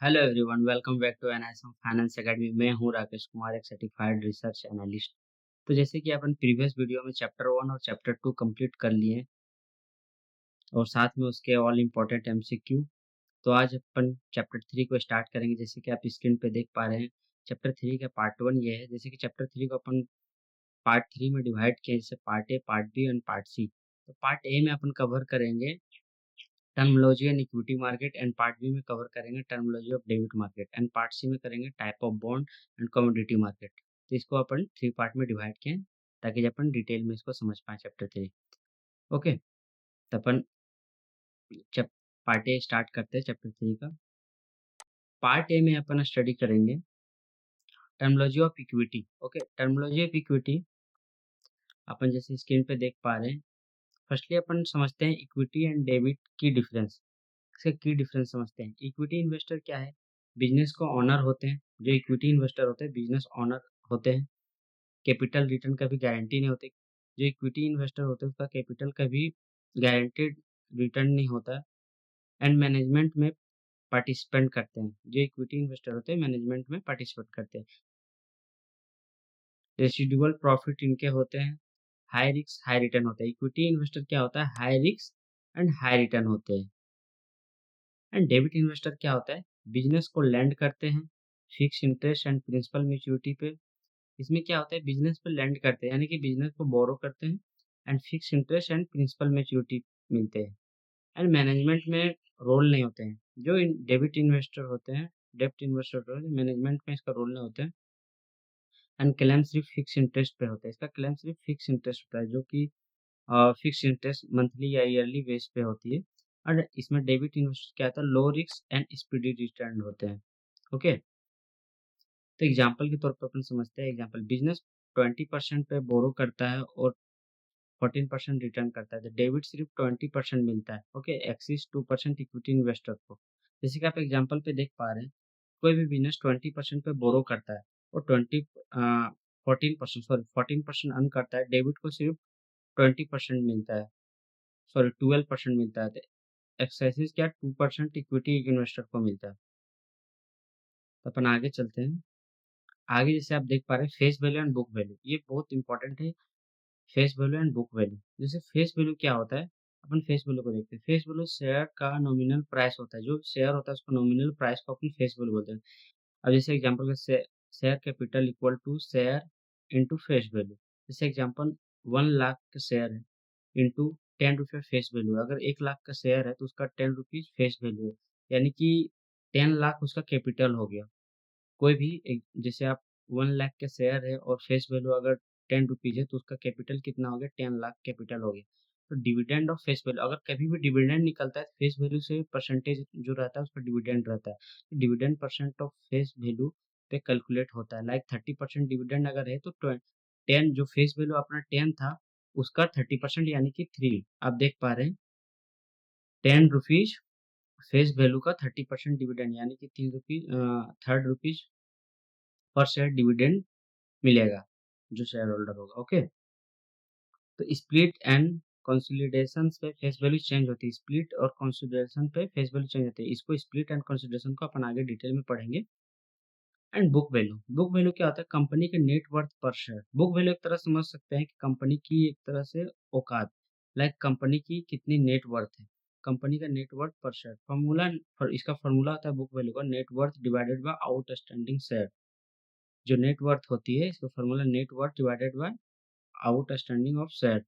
Hello everyone, welcome back to NISM finance academy. मैं हूं राकेश कुमार, एक सर्टिफाइड रिसर्च एनालिस्ट। तो जैसे कि अपन प्रीवियस वीडियो में चैप्टर 1 और चैप्टर 2 कंप्लीट कर लिए हैं और साथ में उसके ऑल इम्पोर्टेंट एमसीक्यू। तो आज अपन चैप्टर 3 को स्टार्ट करेंगे। जैसे कि आप स्क्रीन पे देख पा रहे हैं, चैप्टर 3 का पार्ट 1 ये है। जैसे कि चैप्टर 3 को अपन पार्ट 3 में डिवाइड किया, जैसे part A, part B and part C. तो पार्ट ए में अपन कवर करेंगे terminology and equity market, and part B में कवर करेंगे terminology of debit market, and part C में करेंगे type of bond and commodity market. तो इसको अपन 3 पार्ट में डिवाइड किए हैं ताकि अपन डिटेल में इसको समझ पाए चैप्टर 3। ओके, तो अपन चैप पार्ट ए स्टार्ट करते हैं चैप्टर 3 का। पार्ट ए में अपन स्टडी करेंगे terminology of equity. Okay, terminology of equity अपन जैसे स्क्रीन पे देख पा रहे हैं। फर्स्टली अपन समझते हैं इक्विटी एंड डेबिट की डिफरेंस। इसका की डिफरेंस समझते हैं। इक्विटी इन्वेस्टर क्या है? बिजनेस को ऑनर होते हैं। जो इक्विटी इन्वेस्टर होते हैं बिजनेस ऑनर होते हैं। कैपिटल रिटर्न का भी गारंटी नहीं होती। जो इक्विटी इन्वेस्टर होते हैं उसका कैपिटल का भी गारंटेड रिटर्न नहीं होता। एंड मैनेजमेंट में पार्टिसिपेंट करते हैं। जो इक्विटी इन्वेस्टर होते हैं मैनेजमेंट में पार्टिसिपेट करते हैं। रेसिडुअल प्रॉफिट इनके होते हैं। हाई रिस्क हाई रिटर्न होता है। इक्विटी इन्वेस्टर क्या होता है? High risk and high return होते हैं। एंड डेबिट इन्वेस्टर क्या होता है? बिजनेस को लैंड करते हैं fix interest and principal maturity पे। इसमें क्या होता है? बिजनेस पे लैंड करते हैं, यानी कि बिजनेस को बोरो करते हैं and fix interest and principal maturity मिलते हैं। एंड मैनेजमेंट में रोल नहीं होते हैं। जो डेबिट इन्वेस्टर होते हैं, डेब्ट इन्वेस्टर होते हैं, मैनेजमेंट में इसका रोल नहीं होता है। एंड क्लेम सिर्फ फिक्स इंटरेस्ट पे होता है। इसका क्लेम सिर्फ फिक्स इंटरेस्ट होता है, जो कि फिक्स इंटरेस्ट मंथली या ईयरली बेस पे होती है। और इसमें डेबिट इन्वेस्टर क्या होता है? Low risk and speedy return होते हैं। ओके, तो एग्जांपल के तौर पर अपन समझते हैं। एग्जांपल, बिजनेस 20% पे बोरो करता है और 14% रिटर्न करता है। तो डेबिट सिर्फ 20% मिलता है। ओके, एक्सिस 2% इक्विटी इन्वेस्टर को। जैसे कि आप एग्जांपल पे देख पा रहे हैं, कोई भी बिजनेस 20% पे बोरो करता है और 14% अर्न करता है। डेबिट को सिर्फ 20% मिलता है, सॉरी 12% मिलता है। तो एक्साइसिस क्या? 2% इक्विटी इन्वेस्टर को मिलता है। तो अपन आगे चलते हैं। आगे जैसे आप देख पा रहे हैं, face value and book value, ये बहुत इंपॉर्टेंट है। Face value and book value. जैसे फेस वैल्यू क्या होता है? अपन फेस वैल्यू को देखते हैं। फेस वैल्यू शेयर का नॉमिनल प्राइस होता है। जो शेयर होता है उसको नॉमिनल प्राइस को अपन फेस वैल्यू बोलते हैं। अब जैसे एग्जांपल के share capital equal to share into face value. जैसे एग्जांपल 1 लाख का शेयर है इंटू 10 रुपये फेस वैल्यू। अगर 1 लाख का शेयर है तो उसका 10 रुपीज फेस वैल्यू है, यानी कि 10 लाख उसका कैपिटल हो गया। कोई भी जैसे आप 1 लाख के शेयर है और फेस वैल्यू अगर 10 रुपीज है तो उसका कैपिटल कितना हो गया? 10 लाख कैपिटल हो गया। तो डिविडेंड ऑफ फेस वैल्यू, अगर कभी भी डिविडेंड निकलता है फेस वैल्यू से परसेंटेज जो रहता है उसका डिविडेंड रहता है। तो dividend percent of face value पे कैलकुलेट होता है। लाइक 30% डिविडेंड अगर है तो 10, जो फेस वैल्यू अपना 10 था उसका 30% यानी कि 3। आप देख पा रहे हैं 10 रुपीज फेस वैल्यू का 30% डिविडेंड यानी कि 3 rupees, 30 rupees per share dividend मिलेगा जो शेयर होल्डर होगा। ओके, तो स्प्लिट एंड कंसोलिडेशन पे फेस वैल्यू चेंज होती है। स्प्लिट और कंसोलिडेशन पे फेस वैल्यू चेंज होती है। इसको स्प्लिट एंड कंसोलिडेशन को अपन आगे डिटेल में पढ़ेंगे। And book value, book value क्या होता है? कंपनी के नेट वर्थ पर शेयर। बुक वैल्यू एक तरह समझ सकते हैं कि कंपनी की एक तरह से औकात, लाइक कंपनी की कितनी नेट वर्थ है। कंपनी का नेट वर्थ पर शेयर फॉर्मूला, इसका फॉर्मूला होता है बुक वैल्यू का, net worth divided by outstanding share. जो नेट वर्थ होती है इसका formula net worth divided by outstanding of share.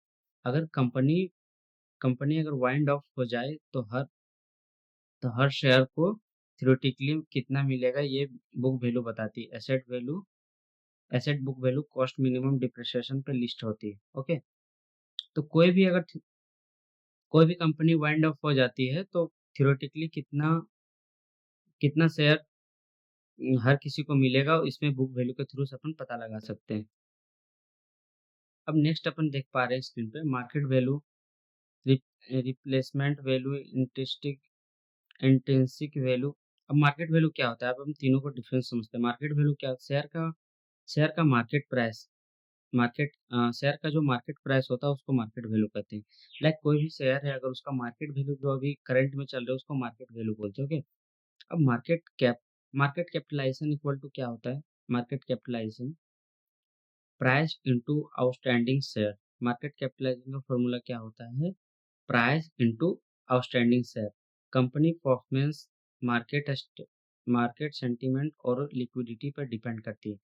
अगर कंपनी कंपनी अगर वाइंड ऑफ हो जाए तो हर शेयर को थ्योरेटिकली कितना मिलेगा ये बुक वैल्यू बताती है। Asset book value cost minimum depreciation पे लिस्ट होती है। ओके, तो कोई भी कंपनी वाइंड ऑफ हो जाती है तो थ्योरेटिकली कितना कितना शेयर हर किसी को मिलेगा, इसमें बुक वैल्यू के थ्रू से अपन पता लगा सकते हैं। अब नेक्स्ट अपन देख पा रहे हैं स्क्रीन पे market value, replacement value, intrinsic value. अब मार्केट वैल्यू क्या होता है? अब हम तीनों को डिफरेंस समझते हैं। मार्केट वैल्यू क्या? शेयर का मार्केट प्राइस। शेयर का जो मार्केट प्राइस होता है उसको मार्केट वैल्यू कहते हैं। लाइक कोई भी शेयर है अगर उसका मार्केट वैल्यू जो अभी करंट में चल रहा है उसको मार्केट वैल्यू बोलते हैं। ओके, अब मार्केट कैपिटलाइजेशन इक्वल टू क्या होता है? Market capitalisation price into outstanding share. Market capitalisation का फॉर्मूला क्या होता है? Price into outstanding share. Company performance market sentiment और लिक्विडिटी पर डिपेंड करती है।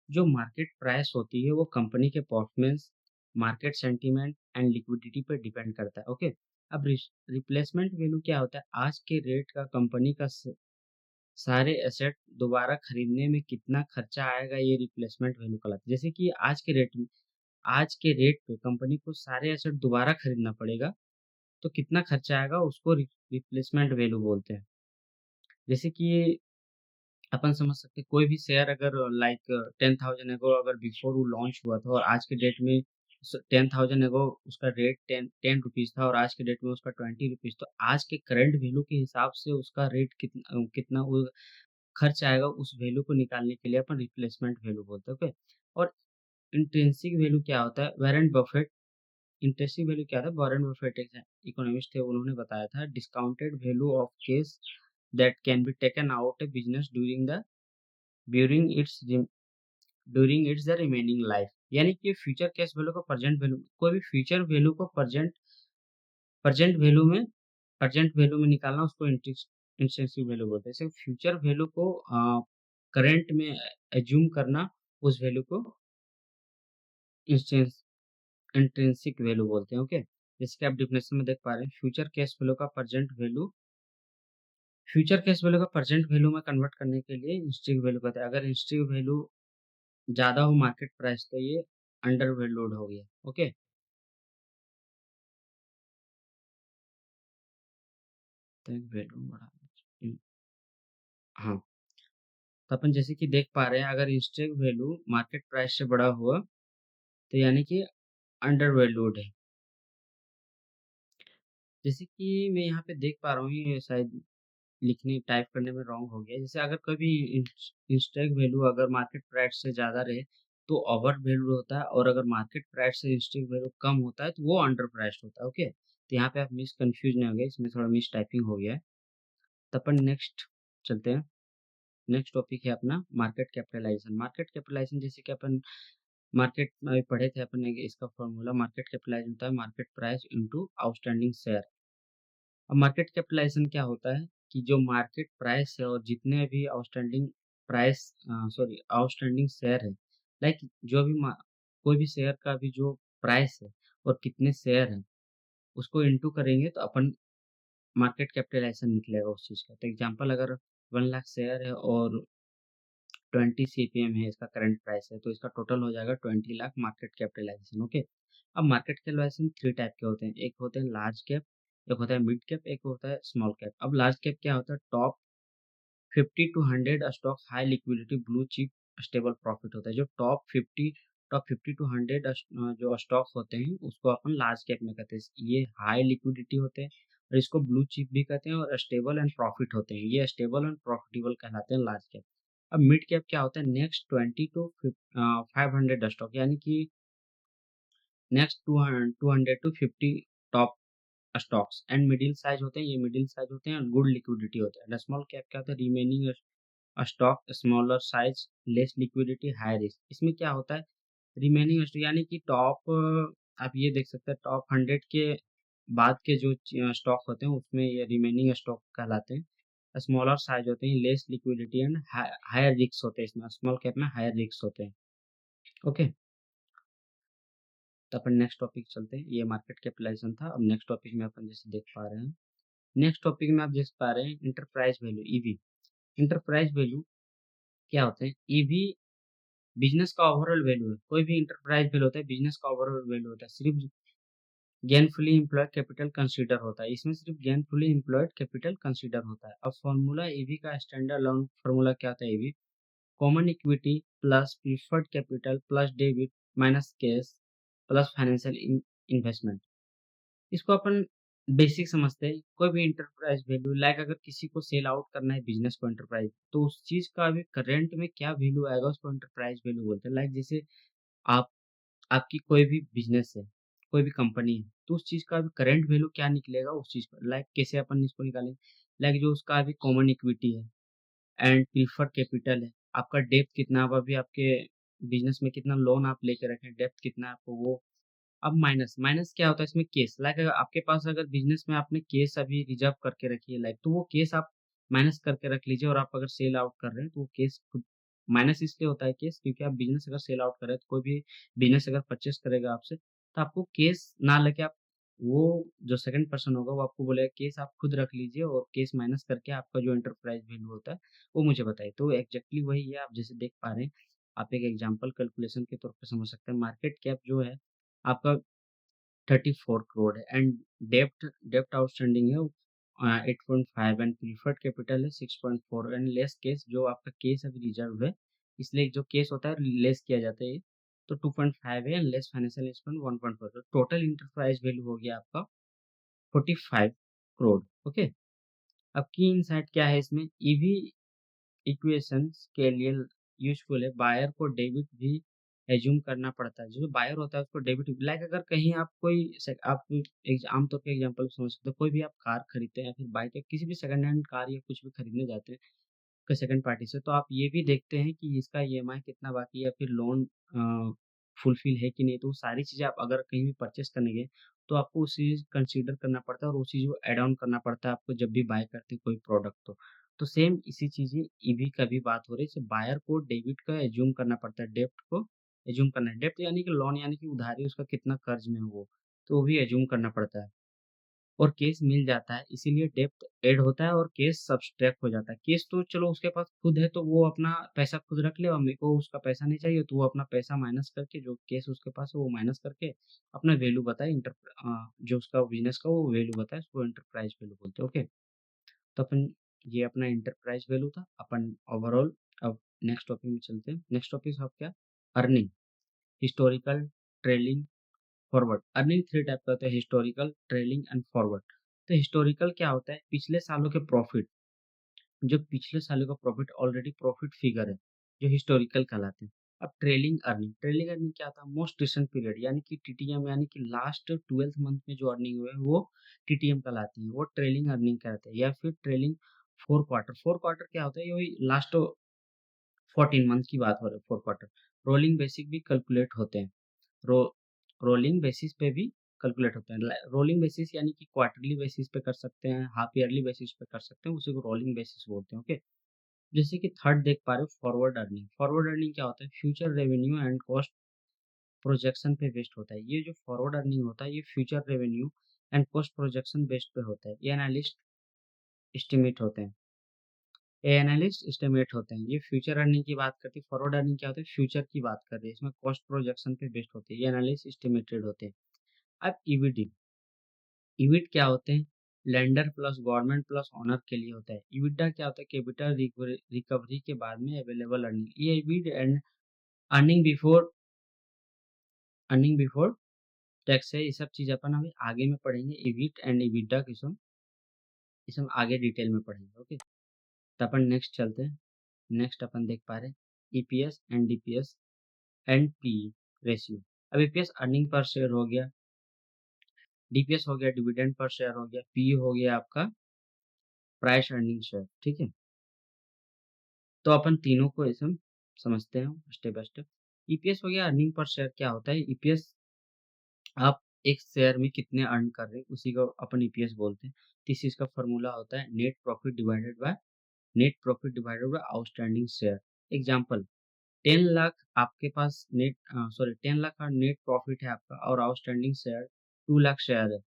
जो मार्केट प्राइस होती है वो कंपनी के performance, market sentiment and liquidity पर डिपेंड करता है। ओके। अब रिप्लेसमेंट वैल्यू क्या होता है? आज के रेट का कंपनी का सारे एसेट दोबारा खरीदने में कितना खर्चा आएगा, ये रिप्लेसमेंट वैल्यू कहलाता है। जैसे कि आज के रेट पे कंपनी को सारे एसेट दोबारा खरीदना पड़ेगा, तो कितना खर्चा आएगा उसको रिप्लेसमेंट वैल्यू बोलते हैं। जैसे कि अपन समझ सकते हैं, कोई भी शेयर अगर लाइक 10,000 एगो अगर बिफोर वो लॉन्च हुआ था और आज के डेट में 10,000 एगो उसका रेट टेन रुपीज था और आज के डेट में उसका 20 रुपीज, तो आज के करंट वैल्यू के हिसाब से उसका रेट कितना कितना वो खर्च आएगा, उस वैल्यू को निकालने के लिए अपन रिप्लेसमेंट वैल्यू बोलते हैं। ओके। और इंट्रिंसिक वैल्यू क्या होता है? वॉरेन बफेट इंटरेस्टिंग वैल्यू क्या था? वॉरेन बफेट एक इकोनॉमिस्ट थे, उन्होंने बताया था discounted value of case that can be taken out A business during its during its the remaining life. यानी कि फ्यूचर कैश वैल्यू को प्रेजेंट वैल्यू, कोई भी फ्यूचर वैल्यू को प्रेजेंट वैल्यू में निकालना, उसको इंट्रिंसिक वैल्यू बोलते हैं। जैसे फ्यूचर वैल्यू को करंट में एज्यूम करना, उस वैल्यू को इंट्रिंसिक वैल्यू बोलते हैं। ओके। जैसे कि आप डिफिनेशन में देख पा रहे हैं, फ्यूचर कैश वैल्यू का प्रेजेंट वैल्यू में कन्वर्ट करने के लिए इंस्ट्रिक वैल्यू कहते हैं। अगर इंस्ट्रिक वैल्यू ज़्यादा हो मार्केट प्राइस, तो ये अंडर वैल्यूड हो गया। ओके। तो वैल्यू बढ़ा, हाँ। तो अपन जैसे कि देख पा रहे हैं, अगर इंस्ट्रिक वैल्यू मार्केट प्राइस से बड़ा हुआ, तो यानी कि अंडर वैल्यूड है। जैसे कि मैं यहाँ पे देख पा रहा हूँ, ये शायद लिखने टाइप करने में रॉन्ग हो गया। जैसे अगर कभी इंस्टेक वैल्यू अगर मार्केट प्राइस से ज़्यादा रहे, तो ओवर वैल्यू होता है, और अगर मार्केट प्राइस से इंस्टेक वैल्यू कम होता है, तो वो अंडर प्राइस्ड होता है। ओके। तो यहाँ पे आप कंफ्यूज नहीं हो गए, इसमें थोड़ा मिस टाइपिंग हो गया है। तो अपन नेक्स्ट चलते हैं। नेक्स्ट टॉपिक है अपना मार्केट कैपिटलाइजेशन। मार्केट कैपिटलाइजेशन जैसे कि अपन मार्केट में अभी पढ़े थे अपन ने, इसका फॉर्मूला मार्केट कैपिटलाइजेशन होता है market price into outstanding share. अब मार्केट कैपिटलाइजेशन क्या होता है कि जो मार्केट प्राइस है और जितने भी आउटस्टैंडिंग शेयर है, लाइक जो भी कोई भी शेयर का भी जो प्राइस है और कितने शेयर हैं, उसको इंटू करेंगे तो अपन मार्केट कैपिटलाइजेशन निकलेगा उस चीज़ का। तो एग्जांपल, अगर 1 लाख शेयर है और 20 सीपीएम है इसका करंट प्राइस है, तो इसका टोटल हो जाएगा 20 लाख मार्केट कैपिटलाइजेशन। ओके। अब मार्केट कैपिटलाइजेशन 3 टाइप के होते हैं। एक होते हैं लार्ज कैप, एक होता है मिड कैप, एक होता है स्मॉल कैप। अब लार्ज कैप क्या होता है? Top 50 to 100 stock, high liquidity, blue chip, stable profit होता है। जो टॉप 50 टू 100 जो स्टॉक होते हैं, उसको अपन लार्ज कैप में कहते हैं। ये हाई लिक्विडिटी होते हैं और इसको ब्लू चिप भी कहते हैं, और स्टेबल एंड प्रॉफिट होते हैं। ये स्टेबल एंड प्रॉफिटेबल कहलाते हैं लार्ज कैप। अब मिड कैप क्या होता है? नेक्स्ट 20 टू 500 स्टॉक, यानी कि next 200 to 50 top stocks and middle size होते हैं। ये मिडिल साइज होते हैं और गुड लिक्विडिटी होते हैं। स्मॉल कैप क्या होता है? Remaining stock, smaller size, less liquidity, high risk. इसमें क्या होता है? रिमेनिंग स्टॉक यानी कि आप ये देख सकते हैं, टॉप 100 के बाद के जो स्टॉक होते हैं, उसमें ये रिमेनिंग स्टॉक कहलाते हैं। स्मॉलर साइज होते हैं, less liquidity and higher risk होते हैं। इसमें स्मॉल कैप में हायर रिस्क होते हैं। ओके। तो अपन नेक्स्ट टॉपिक चलते हैं। ये मार्केट कैपिटलाइजेशन था। अब नेक्स्ट टॉपिक में अपन जैसे देख पा रहे हैं, नेक्स्ट टॉपिक में आप देख पा रहे हैं enterprise value, EV. Enterprise value क्या होते हैं? ईवी बिजनेस का ओवरऑल वैल्यू है। कोई भी इंटरप्राइज वैल्यू होता है, बिजनेस का ओवरऑल वैल्यू होता है। सिर्फ गेनफुली एम्प्लॉयड कैपिटल कंसीडर होता है, इसमें सिर्फ गेनफुली एम्प्लॉयड कैपिटल कंसीडर होता है। अब फॉर्मूला ईवी का स्टैंडर्ड लोन फॉर्मूला क्या होता है? EV common equity plus preferred capital plus debit minus cash plus financial investment. इसको अपन बेसिक समझते हैं। कोई भी इंटरप्राइज वैल्यू, लाइक अगर किसी को सेल आउट करना है बिजनेस को, एंटरप्राइज, तो उस चीज का अभी करंट में क्या वैल्यू आएगा, उसको एंटरप्राइज वैल्यू बोलते हैं। लाइक जैसे आप आपकी कोई भी बिजनेस है, कोई भी कंपनी है, तो उस चीज का अभी करंट वैल्यू क्या निकलेगा उस चीज का, लाइक कैसे अपन इसको निकालेंगे? लाइक जो उसका अभी कॉमन इक्विटी है एंड प्रीफर्ड कैपिटल है, आपका डेप्थ कितना है, अब अभी आपके बिजनेस में कितना लोन आप लेके रखे हैं, डेप्थ कितना है आपको वो। अब माइनस माइनस क्या होता है इसमें, केस लाइक अगर आपके पास अगर बिजनेस में आपने केस अभी रिजर्व करके रखी है लाइक, तो वो केस आप माइनस करके रख लीजिए, और आप अगर सेल आउट कर रहे हैं तो वो केस खुद माइनस इसलिए होता है केस, क्योंकि आप बिजनेस अगर सेल आउट कर रहे हैं तो कोई भी बिजनेस अगर परचेस करेगा आपसे तो आपको केस ना लेके आप वो जो सेकंड पर्सन होगा वो आपको बोलेगा केस आप खुद रख लीजिए, और केस माइनस करके आपका जो एंटरप्राइज वैल्यू होता है वो मुझे बताइए। तो एग्जैक्टली वही है, आप जैसे देख पा रहे हैं, आप एक एग्जांपल कैलकुलेशन के तौर पर समझ सकते हैं। मार्केट कैप जो है आपका 34 करोड़ है एंड डेब्ट डेब्ट आउटस्टैंडिंग है 8.5 एंड प्रीफर्ड कैपिटल है 6.4 एंड लेस केस, जो आपका केस अभी रिजर्व है, इसलिए जो केस होता है लेस किया जाता है, तो 2.5 है एंड लेस फाइनेंशियल इंस्ट्रूमेंट 1.4, तो टोटल इंटरप्राइज वैल्यू हो गया आपका 45 करोड़। ओके, अब की इनसाइट क्या है इसमें, ईवी इक्वेशंस के लिए यूजफुल है, बायर को डेबिट भी एज्यूम करना पड़ता है, जो बायर होता है उसको डेबिट, लाइक अगर कहीं आप कोई आप आमतौर पे एग्जांपल समझ सकते हो, कोई भी आप कार खरीदते हैं या फिर बाइक या किसी भी सेकंड हैंड कार या कुछ भी खरीदने जाते हैं कोई सेकंड पार्टी से, तो आप ये भी देखते हैं कि इसका ईएमआई कितना बाकी है या फिर लोन फुलफिल है कि नहीं, तो वो सारी चीज़ें आप अगर कहीं भी परचेस करने गए तो आपको उस चीज़ कंसीडर करना पड़ता है, और उस चीज़ को ऐड ऑन करना पड़ता है आपको जब भी बाय करते हैं कोई प्रोडक्ट तो सेम इसी चीज़ें ईवी का भी बात हो रही है, बायर को डेबिट का एज्यूम करना पड़ता है, डेब्ट को एज्यूम करना है, डेब्ट यानी कि लोन यानी कि उधारी, उसका कितना कर्ज में है वो, तो वो भी एज्यूम करना पड़ता है, और केस मिल जाता है, इसीलिए डेप्थ ऐड होता है और केस सब्सट्रैक्ट हो जाता है। केस तो चलो उसके पास खुद है तो वो अपना पैसा खुद रख ले, और मेरे को उसका पैसा नहीं चाहिए तो वो अपना पैसा माइनस करके जो केस उसके पास है वो माइनस करके अपना वैल्यू बताए, जो उसका बिजनेस का वो वैल्यू बताए, उसको एंटरप्राइज वैल्यू बोलते हैं। ओके, तो अपन ये अपना एंटरप्राइज वैल्यू था अपन ओवरऑल। अब नेक्स्ट टॉपिक में चलते हैं। नेक्स्ट टॉपिक है क्या, earning, historical, trailing, forward. Earning three type का होता है, हिस्टोरिकल, ट्रेलिंग एंड फॉरवर्ड। तो हिस्टोरिकल क्या होता है, पिछले सालों के प्रॉफिट, जो पिछले सालों का प्रॉफिट ऑलरेडी प्रॉफिट फिगर है, जो हिस्टोरिकल कहलाते हैं। अब ट्रेलिंग अर्निंग, ट्रेलिंग अर्निंग क्या होता है, मोस्ट रिसेंट पीरियड यानी कि टीटीएम, यानी कि लास्ट 12th मंथ में जो अर्निंग हुए हैं वो टीटीएम कहलाती है, वो ट्रेलिंग अर्निंग कहते हैं, या फिर trailing four quarter. Four quarter क्या होता है, ये वही लास्ट 14 मंथ की बात हो रही है, फोर क्वार्टर। रोलिंग बेसिक भी कैलकुलेट होते हैं, रो रोलिंग बेसिस पे भी कैलकुलेट होते हैं। रोलिंग बेसिस यानी कि क्वार्टरली बेसिस पे कर सकते हैं, हाफ ईयरली बेसिस पे कर सकते हैं, उसी को रोलिंग बेसिस बोलते हैं। ओके, जैसे कि थर्ड देख पा रहे हो, फॉरवर्ड अर्निंग। फॉरवर्ड अर्निंग क्या होता है, future revenue and cost projection पे बेस्ड होता है। ये जो फॉरवर्ड अर्निंग होता है ये future revenue and cost projection based पे होता है, ये एनालिस्ट एस्टिमेट होते हैं, ये एनालिस्ट एस्टिमेट होते हैं। ये फ्यूचर अर्निंग की बात करती है, फॉरवर्ड अर्निंग क्या होता है, फ्यूचर की बात कर रही है, इसमें कॉस्ट प्रोजेक्शन पे बेस्ड होते हैं, ये एनालिस्ट एस्टिमेटेड होते हैं। अब ईवीडी, ईबिट क्या होते हैं, lender plus government plus owner के लिए होता है। ईबिटा क्या होता है, कैपिटल रिकवरी के बाद में अवेलेबल अर्निंग। ये EBIT and earning before tax है, ये सब चीज अपन अभी आगे में पढ़ेंगे, ईबिट एंड ईबिटा की सम इसे हम आगे डिटेल में पढ़ेंगे। ओके, तो अपन नेक्स्ट चलते हैं। नेक्स्ट अपन देख पा रहे हैं EPS and DPS and P ratio. अब ईपीएस अर्निंग पर शेयर हो गया, डीपीएस हो गया डिविडेंड पर शेयर हो गया, पी हो गया आपका प्राइस अर्निंग शेयर। ठीक है, तो अपन तीनों को ऐसे हम समझते हैं स्टेप बाय स्टेप। ईपीएस हो गया अर्निंग पर शेयर, क्या होता है ईपीएस, आप एक शेयर में कितने अर्न कर रहे हैं उसी को अपन ईपीएस बोलते हैं। तो इस चीज का फॉर्मूला होता है net profit divided by outstanding share. Example, 10 lakh आपके पास 10 लाख का नेट प्रॉफिट है आपका, और आउटस्टैंडिंग शेयर 2 लाख शेयर है, तो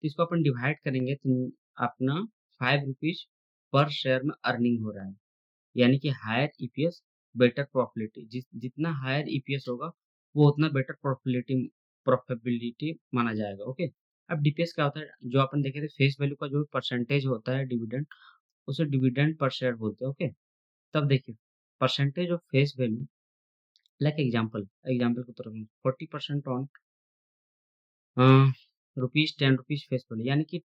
इसको अपन डिवाइड करेंगे तो अपना 5 रुपीज पर शेयर में अर्निंग हो रहा है, यानी कि हायर ईपीएस बेटर प्रॉफिलिटी, जितना हायर ईपीएस होगा वो उतना बेटर प्रॉफिटेबिलिटी माना जाएगा। ओके, अब डीपीएस क्या होता है, जो अपन देखे थे फेस वैल्यू का जो परसेंटेज होता है डिविडेंड, उसे डिविडेंड पर शेयर बोलते हैं। ओके, तब देखिए percentage of face value, like example की तरफ 40% ऑन ₹10 फेस वैल्यू, यानी कि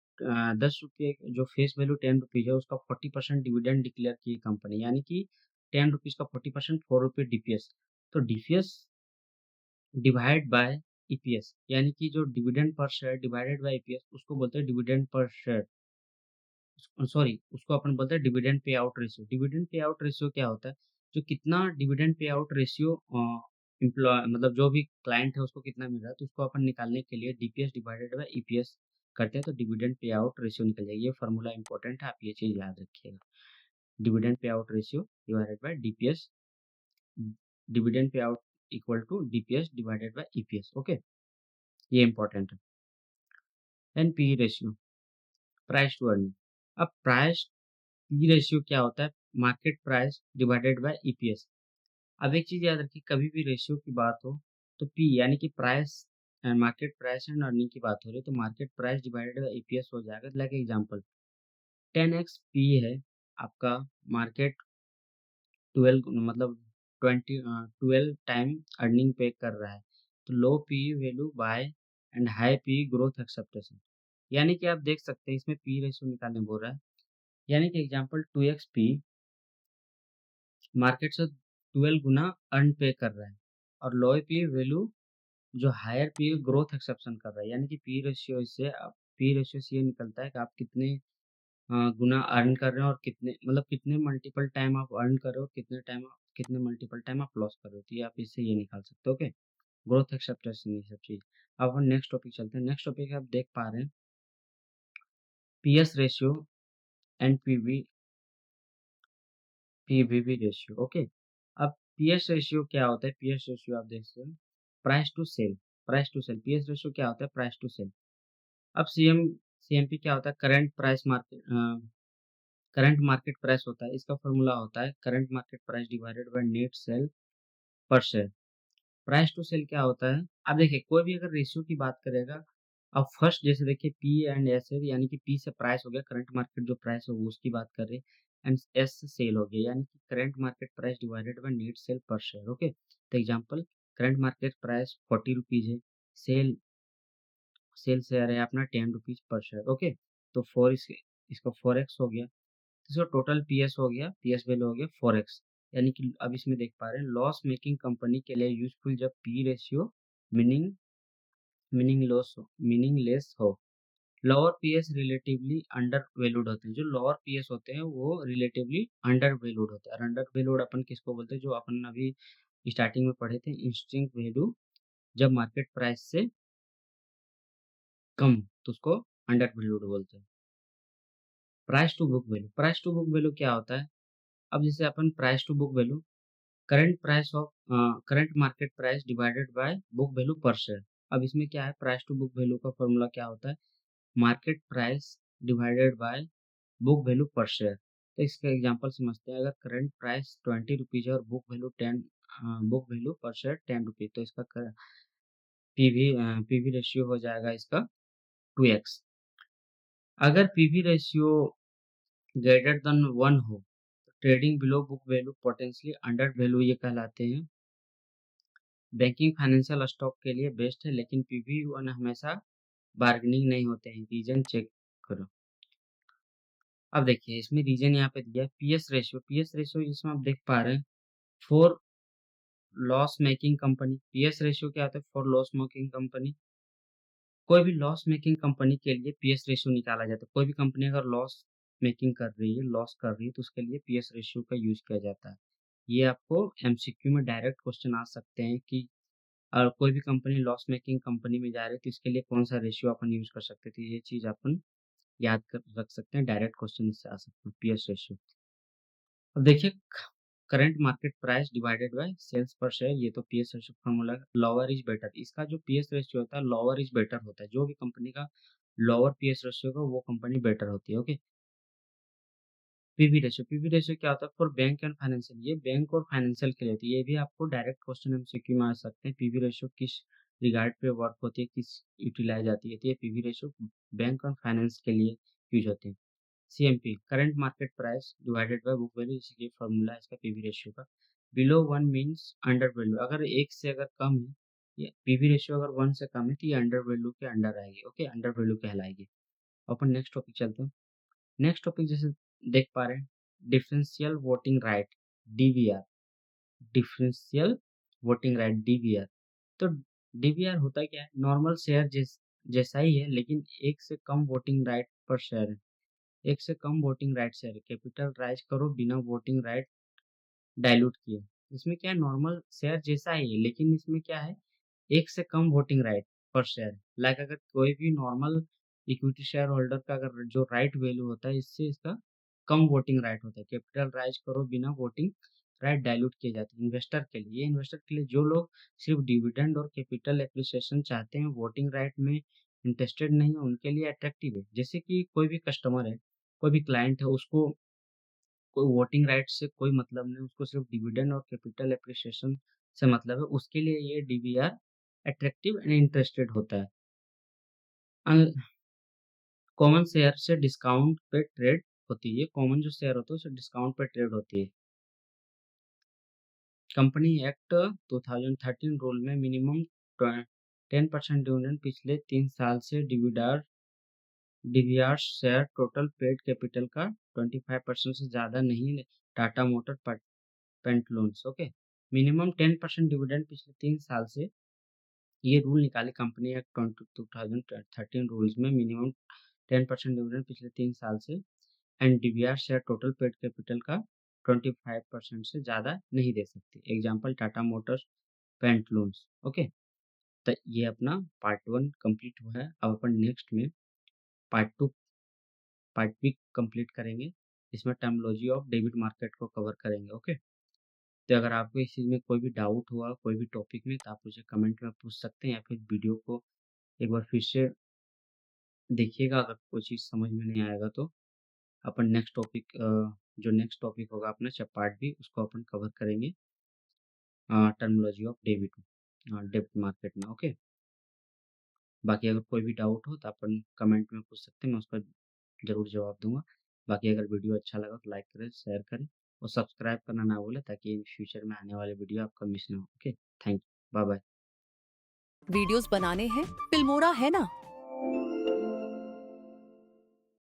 10 रुपये जो फेस वैल्यू 10 रुपीज है उसका 40% डिविडेंड डिक्लेयर की कंपनी, यानी कि 10 रुपीज का 40% ₹4 डीपीएस। तो डीपीएस डिवाइड बाय ईपीएस, यानी कि जो dividend per share divided by EPS उसको बोलते हैं डिविडेंड पर शेयर, सॉरी, उसको अपन बोलते हैं dividend payout ratio. Dividend payout ratio क्या होता है? जो कितना dividend payout ratio employ मतलब जो भी क्लाइंट है उसको कितना मिल रहा है, तो उसको अपन निकालने के लिए डीपीएस डिवाइडेड बाय ईपीएस करते हैं, तो डिविडेंड पे आउट रेशियो निकल जाएगी। ये फॉर्मूला इंपॉर्टेंट है, आप ये चीज याद रखिएगा। Dividend payout ratio divided by DPS, dividend payout equal to DPS divided by EPS. Okay, ये इंपॉर्टेंट है। And P ratio, price to earning. अब प्राइस पी रेशियो क्या होता है? Market price divided by EPS. अब एक चीज याद रखिए, कभी भी रेशियो की बात हो तो पी यानी कि price, market price and earning की बात हो रही है, तो market price divided by EPS हो जाएगा। लाइक एग्जांपल 10x पी है आपका, मार्केट 12 मतलब 12 टाइम अर्निंग पे कर रहा है, तो low P value buy and high P growth expectation. यानी कि आप देख सकते हैं इसमें पी रेशियो निकालने बोल रहा है, यानी कि एग्जांपल 2x पी मार्केट से 12 गुना अर्न पे कर रहा है, और लो पी वैल्यू जो हायर पी ग्रोथ एक्सेप्शन कर रहा है। यानी कि पी रेशियो से ये निकलता है कि आप कितने गुना अर्न कर रहे हो, और कितने मतलब कितने मल्टीपल टाइम आप अर्न कर रहे हो, कितने मल्टीपल टाइम आप लॉस कर रहे हो। तो ये आप इससे ये निकाल सकते हो। ओके, ग्रोथ एक्सेप्टेशन ये सब चीज। अब हम नेक्स्ट टॉपिक चलते हैं। नेक्स्ट टॉपिक आप देख पा रहे हैं PS ratio and PVV ratio. Okay, अब पीएस रेशियो क्या होता है? पीएस रेशियो आप देख सकते हैं price to sale, price to sale. PS ratio क्या होता है? Price to sale. अब सीएमपी क्या होता है? करंट मार्केट प्राइस होता है। इसका फॉर्मूला होता है current market price divided by net cell पर शेयर। प्राइस टू सेल क्या होता है? अब देखिए कोई भी अगर रेशियो की बात करेगा, अब फर्स्ट जैसे देखिए पी एंड एस है, यानी कि पी से प्राइस हो गया, करंट मार्केट जो प्राइस है वो उसकी बात कर रहे हैं, एंड एस से सेल हो गया, यानी कि current market price divided by net cell पर शेयर। ओके, तो example current market price 40 rupees है, सेल सेल शेयर है अपना 10 रुपीज पर शेयर। ओके, तो इसका 4x हो गया, तो इसका टोटल पीएस हो गया, पीएस वैल्यू हो गया 4x। यानी कि अब इसमें देख पा रहे हैं लॉस मेकिंग कंपनी के लिए यूजफुल जब पी रेशियो मीनिंग मीनिंगलेस हो। Lower PS relatively under valued होते हैं। जो लोअर पीएस होते हैं वो रिलेटिवली अंडर वैल्यूड होते हैं। और अंडर वैल्यूड अपन किसको बोलते हैं? जो अपन अभी स्टार्टिंग में पढ़े थे, इंस्टिंक्ट वैल्यू जब मार्केट प्राइस से कम, तो उसको अंडर वैल्यूड बोलते हैं। Price to book value, price to book value क्या होता है? अब जैसे अपन price to book value, current market price divided by book value per share. अब इसमें क्या है? प्राइस टू बुक वैल्यू का फॉर्मूला क्या होता है? Market price divided by book value per share. तो इसका एग्जांपल समझते हैं। अगर करंट प्राइस 20 रुपीज है और book value per share 10 rupees, तो इसका पीवी रेशियो हो जाएगा इसका 2x। अगर पीवी रेशियो ग्रेटर देन 1 हो, trading below book value potentially under value ये कहलाते हैं। बैंकिंग फाइनेंशियल स्टॉक के लिए बेस्ट है, लेकिन पीवी वन हमेशा बार्गेनिंग नहीं होते हैं। रीजन चेक करो। अब देखिए इसमें रीजन यहाँ पे दिया है पीएस रेशियो। पीएस रेशियो जिसमें आप देख पा रहे हैं for loss making company. PS ratio क्या होता है? For loss making company. कोई भी लॉस मेकिंग कंपनी के लिए पीएस रेशियो निकाला जाता है। कोई भी कंपनी अगर लॉस मेकिंग कर रही है, लॉस कर रही है, तो उसके लिए पीएस रेशियो का यूज किया जाता है। ये आपको एमसीक्यू में डायरेक्ट क्वेश्चन आ सकते हैं कि और कोई भी कंपनी लॉस मेकिंग कंपनी में जा रही है तो इसके लिए कौन सा रेशियो अपन यूज कर सकते थे। ये चीज अपन याद कर रख सकते हैं, डायरेक्ट क्वेश्चन इससे आ सकते हैं पीएस रेशियो। अब देखिए current market price divided by sales per share, ये तो PS ratio formula. Lower is better, इसका जो पीएस रेशियो होता है लोअर इज बेटर होता है। जो भी कंपनी का लोअर पीएस रेशियो होगा वो कंपनी बेटर होती है। ओके, पीवी रेशियो क्या होता है? फॉर बैंक एंड फाइनेंशियल, ये बैंक और फाइनेंशियल के लिए होती है। ये भी आपको डायरेक्ट क्वेश्चन एमसीक्यू में आ सकते हैं। पीवी रेशियो किस रिगार्ड पे वर्क होती है, किस यूटिलाइज आती है? तो ये पीवी रेशियो बैंक और फाइनेंस के लिए यूज होते हैं। CMP current market price divided by book value, इसी फॉर्मूला है इसका पीवी रेशियो का। Below 1 means under value. अगर एक से अगर कम है, ये पीवी रेशियो अगर 1 से कम है तो ये अंडर वैल्यू के अंडर आएगी। ओके, अंडर वैल्यू कहलाएगी। अपन नेक्स्ट टॉपिक चलते हैं। नेक्स्ट टॉपिक जैसे देख पा रहे हैं differential voting right, DVR. Differential voting right, DVR. तो डीवीआर होता क्या है? नॉर्मल शेयर जैसा ही है, लेकिन एक से कम वोटिंग राइट पर शेयर है। एक से कम voting right share, capital raise करो बिना वोटिंग राइट डाइल्यूट किए। इसमें क्या है, नॉर्मल शेयर जैसा ही है, लेकिन इसमें क्या है, एक से कम वोटिंग राइट पर शेयर। लाइक अगर कोई भी नॉर्मल इक्विटी शेयर होल्डर का अगर जो राइट वैल्यू होता है, इससे इसका कम वोटिंग राइट होता है। कैपिटल राइज करो बिना वोटिंग राइट डाइल्यूट किए जाते हैं। इन्वेस्टर के लिए, ये इन्वेस्टर के लिए जो लोग सिर्फ डिविडेंड और कैपिटल एप्रिसिएशन चाहते हैं, वोटिंग राइट में इंटरेस्टेड नहीं है, उनके लिए अट्रैक्टिव है। जैसे कि कोई भी कस्टमर है, कोई भी क्लाइंट है, उसको कोई वोटिंग राइट से कोई मतलब नहीं, उसको सिर्फ डिविडेंड और कैपिटल एप्रिसिएशन से मतलब है, उसके लिए ये डीवीआर अट्रैक्टिव एंड इंटरेस्टेड होता है। कॉमन शेयर से डिस्काउंट पे ट्रेड होती है, कॉमन जो शेयर होता है उसे डिस्काउंट पे ट्रेड होती है। कंपनी एक्ट 2013 रूल में मिनिमम 10% डिविडेंड पिछले 3 साल से DVR share total paid capital का 25% से ज़्यादा नहीं Tata motor Pantaloons. Okay, minimum 10% dividend पिछले 3 साल से, ये रूल निकाले कंपनी एक्ट 2013 रूल्स में, मिनिमम 10% डिविडेंड पिछले 3 साल से and DVR share total paid capital का 25% से ज़्यादा नहीं दे सकती। Example Tata motors Pantaloons. Okay, तो ये अपना पार्ट 1 कंप्लीट हुआ है। अब अपन नेक्स्ट में पार्ट 2 पार्ट बी कंप्लीट करेंगे। इसमें टर्मिनोलॉजी ऑफ डेबिट मार्केट को कवर करेंगे। ओके, तो अगर आपको इस चीज़ में कोई भी डाउट हुआ, कोई भी टॉपिक में, तो आप मुझे कमेंट में पूछ सकते हैं, या फिर वीडियो को एक बार फिर से देखिएगा। अगर कोई चीज़ समझ में नहीं आएगा तो अपन नेक्स्ट टॉपिक, जो नेक्स्ट टॉपिक होगा अपना पार्ट बी, उसको अपन कवर करेंगे टर्मिनोलॉजी ऑफ डेबिट मार्केट में। ओके, बाकी अगर कोई भी डाउट हो तो अपन कमेंट में पूछ सकते हैं, मैं उसका ज़रूर जवाब दूंगा। बाकी अगर वीडियो अच्छा लगा तो लाइक करें, शेयर करें और सब्सक्राइब करना ना भूलें, ताकि इन फ्यूचर में आने वाले वीडियो आपका मिस ना हो। Okay, thank you, bye bye. Videos बनाने हैं फिल्मोरा है ना।